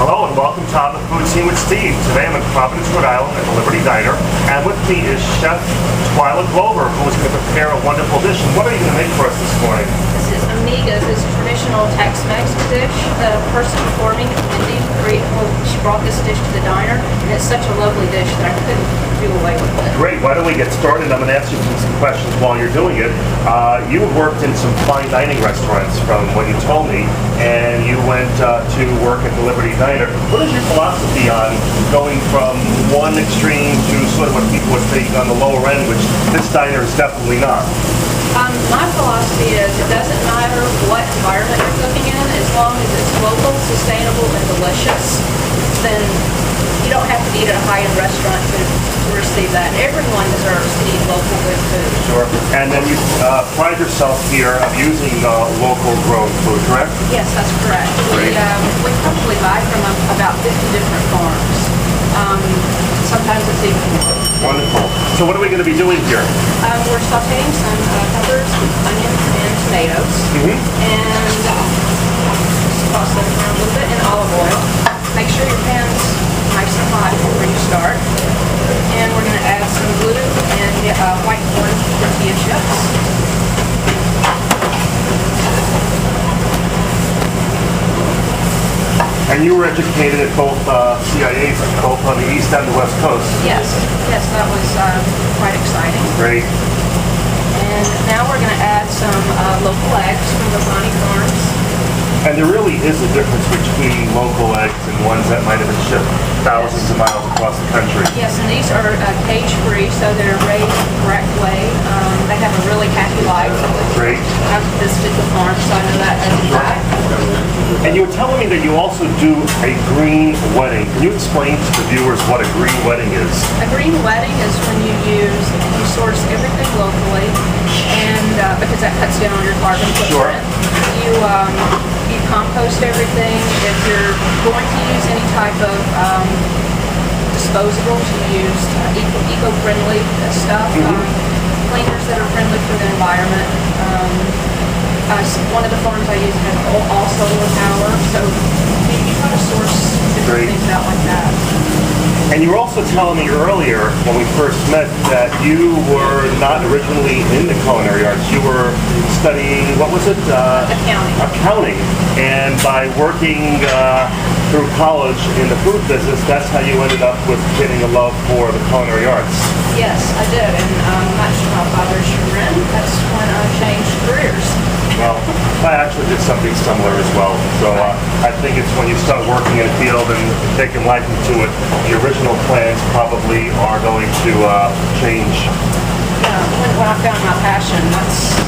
Hello and welcome to On the Food Scene with Steve. Today I'm in Providence, Rhode Island at the Liberty Diner, and with me is Chef Twilla who is going to prepare a wonderful dish. And what are you going to make for us this morning? This is amigas. It's a traditional Tex-Mex dish. The person before me, Mindy, she brought this dish to the diner, and it's such a lovely dish that I couldn't do away with it. Great. Why don't we get started? I'm going to ask you some questions while you're doing it. You have worked in some fine dining restaurants from what you told me, and you went to work at the Liberty Diner. What is your philosophy on going from one extreme to sort of what people would think on the lower end, which this diner is definitely not? My philosophy is it doesn't matter what environment you're cooking in, as long as it's local, sustainable, and delicious, then you don't have to eat at a high-end restaurant to receive that. Everyone deserves to eat local good food. Sure. And then you pride yourself here of using local grown food, correct? Yes, that's correct. Great. We probably buy from about 50 different farms. Sometimes it's even more. Wonderful. So what are we going to be doing here? We're sauteing some peppers, onions, and tomatoes. And just toss them around a little bit in olive oil. Make sure your pan's nice and hot before you start. And we're going to add some blue and white corn tortilla chips. And you were educated at both CIAs, both on the East and the West Coast. Yes, that was quite exciting. Great. And now we're going to add some local eggs from the Bonnie Farms. And there really is a difference between local eggs and ones that might have been shipped thousands of miles across the country. Yes, and these are cage-free, so they're raised the correct way. They have a really happy life. Great. I've visited the farm, so I know that as a fact. And you were telling me that you also do a green wedding. Can you explain to the viewers what a green wedding is? A green wedding is when you source everything locally, and because that cuts down on your carbon footprint. Sure. You compost everything. If you're going to use any type of disposables, you use eco-friendly stuff, cleaners that are friendly for the environment. One of the farms I use has all solar power, so you try to source different things out like that. And you were also telling me earlier, when we first met, that you were not originally in the culinary arts. You were studying, what was it? Accounting. Accounting. And by working through college in the food business, that's how you ended up with getting a love for the culinary arts. Yes, I did. And much to my father's chagrin, that's when I changed careers. Well, I actually did something similar as well. So I think it's when you start working in a field and taking liking to it, the original plans probably are going to change. Yeah, when I found my passion, that's,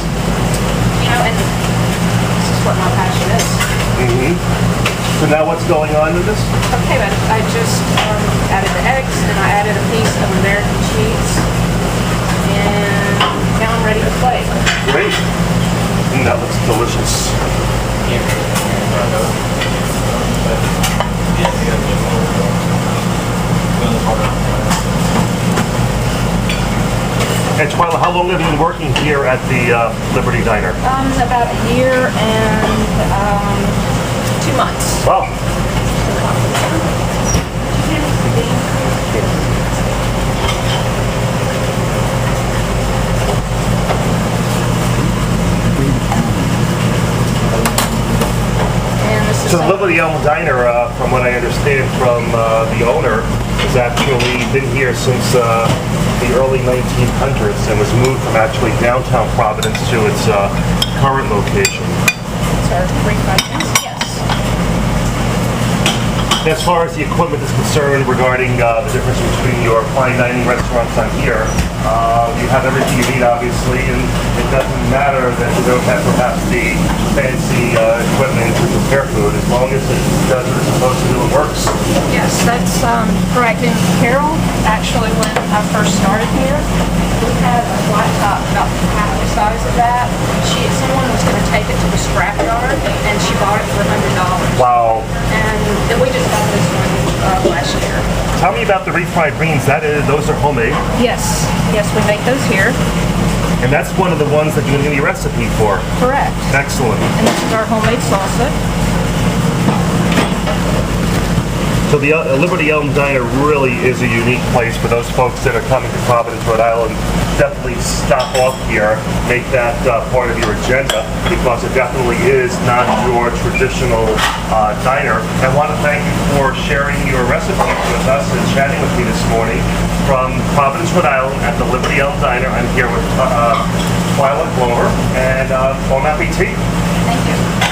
and this is what my passion is. So now what's going on with this? Okay, but I just added the eggs, and I added a piece of American cheese, and now I'm ready to plate. Great. That looks delicious. And Twilla, how long have you been working here at the Liberty Diner? About a year and 2 months. Wow. So the Liberty Diner, from what I understand from the owner, has actually been here since the early 1900s and was moved from actually downtown Providence to its current location. It's our great Providence, yes. As far as the equipment is concerned regarding the difference between your fine dining restaurants on here, you have everything you need, obviously, and it doesn't matter that you don't have perhaps the fancy equipment to prepare food. As long as it does what it's supposed to do, it works. Yes, that's correct. And Carol, actually, when I first started here, we had a flat top about half the size of that. Someone was going to take it to the scrap yard, and she bought it for $100. Wow. And we just got this one last year. Tell me about the refried beans. Those are homemade. Yes, we make those here. And that's one of the ones that you're going to give me a recipe for. Correct. Excellent. And this is our homemade salsa. So the Liberty Elm Diner really is a unique place for those folks that are coming to Providence, Rhode Island. Definitely stop off here, make that part of your agenda, because it definitely is not your traditional diner. I want to thank you for sharing your recipes with us and chatting with me this morning from Providence, Rhode Island at the Liberty Elm Diner. I'm here with Twilla and Bon Appetit. Thank you.